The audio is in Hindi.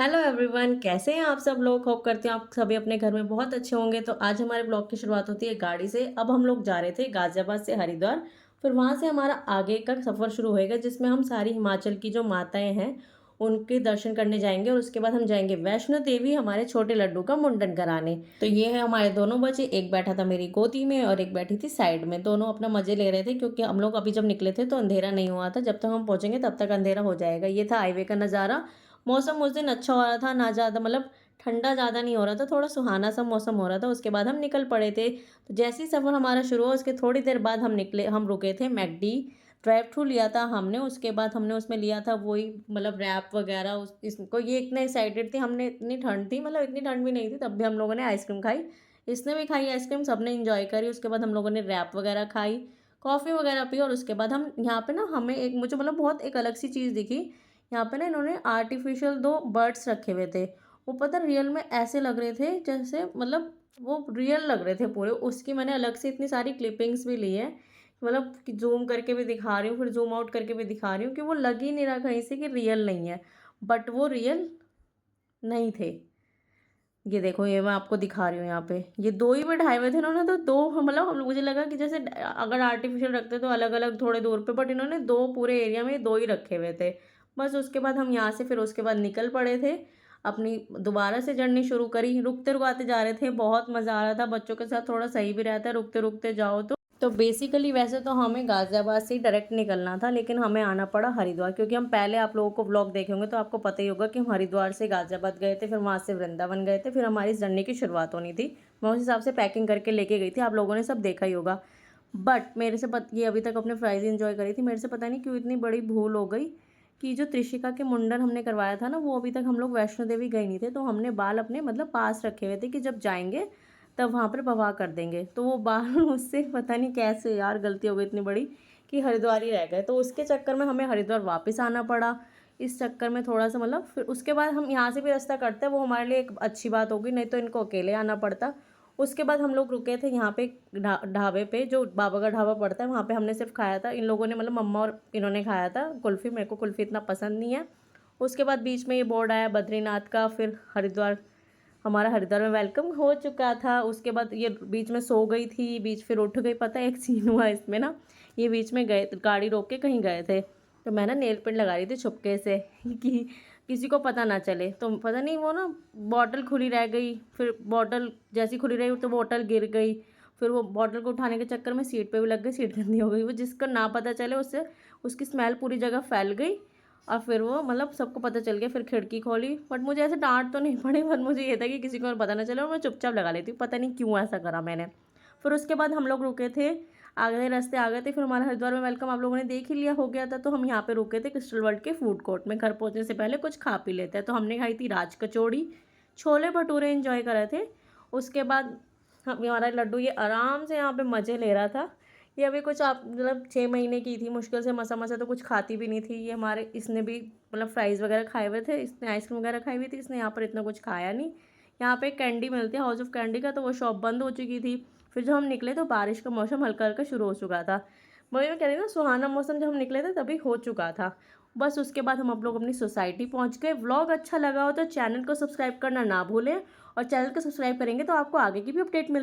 हेलो एवरीवन, कैसे हैं आप सब लोग। होप करते हैं आप सभी अपने घर में बहुत अच्छे होंगे। तो आज हमारे ब्लॉग की शुरुआत होती है गाड़ी से। अब हम लोग जा रहे थे गाजियाबाद से हरिद्वार। फिर वहां से हमारा आगे का सफ़र शुरू होएगा, जिसमें हम सारी हिमाचल की जो माताएं हैं उनके दर्शन करने जाएंगे। और उसके बाद हम जाएंगे वैष्णो देवी, हमारे छोटे लड्डू का मुंडन कराने। तो ये है हमारे दोनों बच्चे, एक बैठा था मेरी गोदी में और एक बैठी थी साइड में। दोनों अपना मजे ले रहे थे, क्योंकि हम लोग अभी जब निकले थे तो अंधेरा नहीं हुआ था। जब तक हम पहुंचेंगे तब तक अंधेरा हो जाएगा। ये था हाईवे का नज़ारा। मौसम उस दिन अच्छा हो रहा था, ना ज़्यादा मतलब ठंडा ज़्यादा नहीं हो रहा था, थोड़ा सुहाना सा मौसम हो रहा था। उसके बाद हम निकल पड़े थे। तो जैसे ही सफ़र हमारा शुरू हुआ, उसके थोड़ी देर बाद हम रुके थे मैकडी। ड्राइव थ्रू लिया था हमने। उसके बाद हमने उसमें लिया था वही मतलब रैप वगैरह। उस इसको ये इतना एक्साइटेड थी हमने, इतनी ठंड थी, मतलब इतनी ठंड भी नहीं थी, तब भी हम लोगों ने आइसक्रीम खाई। इसने भी खाई आइसक्रीम, सबने इंजॉय करी। उसके बाद हम लोगों ने रैप वगैरह खाई, कॉफ़ी वगैरह पी। और उसके बाद हम यहाँ पे ना, हमें एक मुझे मतलब बहुत एक अलग सी चीज़ दिखी। यहाँ पे ना इन्होंने आर्टिफिशियल दो बर्ड्स रखे हुए थे। वो पता रियल में ऐसे लग रहे थे जैसे मतलब वो रियल लग रहे थे पूरे। उसकी मैंने अलग से इतनी सारी क्लिपिंग्स भी ली है, मतलब जूम करके भी दिखा रही हूँ, फिर जूम आउट करके भी दिखा रही हूँ कि वो लग ही नहीं रहा कहीं से कि रियल नहीं है। बट वो रियल नहीं थे। ये देखो, ये मैं आपको दिखा रही हूँ। यहाँ पे ये दो ही बिठाए हुए थे इन्होंने, तो दो मतलब हम मुझे लगा कि जैसे अगर आर्टिफिशियल रखते तो अलग अलग थोड़े दूर पे, बट इन्होंने दो पूरे एरिया में दो ही रखे हुए थे बस। उसके बाद हम यहाँ से फिर उसके बाद निकल पड़े थे, अपनी दोबारा से जर्नी शुरू करी। रुकते रुकाते जा रहे थे, बहुत मज़ा आ रहा था। बच्चों के साथ थोड़ा सही भी रहता है रुकते रुकते जाओ तो बेसिकली वैसे तो हमें गाज़ियाबाद से ही डायरेक्ट निकलना था, लेकिन हमें आना पड़ा हरिद्वार, क्योंकि हम पहले आप लोगों को व्लॉग देखे होंगे तो आपको पता ही होगा कि हम हरिद्वार से गाज़ियाबाद गए थे, फिर वहाँ से वृंदावन गए थे, फिर हमारी इस जर्नी की शुरुआत होनी थी। मैं उस हिसाब से पैकिंग करके लेके गई थी, आप लोगों ने सब देखा ही होगा। बट मेरे से ये अभी तक अपने फ्राइज़ इंजॉय करी थी। मेरे से पता नहीं क्यों इतनी बड़ी भूल हो गई कि जो त्रिशिका के मुंडन हमने करवाया था ना, वो अभी तक हम लोग वैष्णो देवी गए नहीं थे। तो हमने बाल अपने मतलब पास रखे हुए थे कि जब जाएंगे तब वहाँ पर बवा कर देंगे। तो वो बाल मुझसे पता नहीं कैसे यार गलती हो गई इतनी बड़ी कि हरिद्वार ही रह गए। तो उसके चक्कर में हमें हरिद्वार वापस आना पड़ा। इस चक्कर में थोड़ा सा मतलब फिर उसके बाद हम यहाँ से भी रास्ता कटते हैं, वो हमारे लिए एक अच्छी बात होगी, नहीं तो इनको अकेले आना पड़ता। उसके बाद हम लोग रुके थे यहाँ पे ढाबे पे, जो बाबा का ढाबा पड़ता है, वहाँ पे हमने सिर्फ खाया था। इन लोगों ने मतलब मम्मा और इन्होंने खाया था कुल्फ़ी। मेरे को कुल्फ़ी इतना पसंद नहीं है। उसके बाद बीच में ये बोर्ड आया बद्रीनाथ का, फिर हरिद्वार, हमारा हरिद्वार में वेलकम हो चुका था। उसके बाद ये बीच में सो गई थी, बीच फिर उठ गई। पता है एक सीन हुआ इसमें ना, ये बीच में गए गाड़ी रोक के कहीं गए थे, तो मैं ना नेल पेंट लगा रही थी छुपके से कि किसी को पता ना चले। तो पता नहीं वो ना बॉटल खुली रह गई, फिर बॉटल जैसी खुली रही तो बॉटल गिर गई। फिर वो बॉटल को उठाने के चक्कर में सीट पे भी लग गई, सीट गंदी हो गई। वो जिसका ना पता चले उससे उसकी स्मेल पूरी जगह फैल गई। और फिर वो मतलब सबको पता चल गया। फिर खिड़की खोली, बट मुझे ऐसे डांट तो नहीं पड़ी, बट मुझे ये था कि किसी को और पता ना चले, और मैं चुपचाप लगा लेती हूँ। पता नहीं क्यों ऐसा करा मैंने। फिर उसके बाद हम लोग रुके थे, आगे रास्ते आ गए थे। फिर हमारा हरिद्वार में वेलकम आप लोगों ने देख ही लिया हो गया था। तो हम यहाँ पे रुके थे क्रिस्टल वर्ल्ड के फूड कोर्ट में। घर पहुँचने से पहले कुछ खा पी लेते हैं। तो हमने खाई थी राज कचौड़ी, छोले भटूरे इंजॉय करे थे। उसके बाद हम हमारा लड्डू ये आराम से यहाँ पे मज़े ले रहा था। ये अभी कुछ आप मतलब 6 महीने की थी मुश्किल से, मसा मसा, तो कुछ खाती भी नहीं थी ये। हमारे इसने भी मतलब फ्राइज़ वगैरह खाए हुए थे, इसने आइसक्रीम वगैरह खाई हुई थी, इसने यहाँ पर इतना कुछ खाया नहीं। यहाँ पे कैंडी मिलती है हाउस ऑफ कैंडी का, तो वो शॉप बंद हो चुकी थी। फिर जब हम निकले तो बारिश का मौसम हल्का हल्का शुरू हो चुका था। वही मैं कह रही हूँ ना, सुहाना मौसम जब हम निकले थे तभी हो चुका था। बस उसके बाद हम आप लोग अपनी सोसाइटी पहुँच गए। व्लॉग अच्छा लगा हो तो चैनल को सब्सक्राइब करना ना भूलें, और चैनल को सब्सक्राइब करेंगे तो आपको आगे की भी अपडेट मिल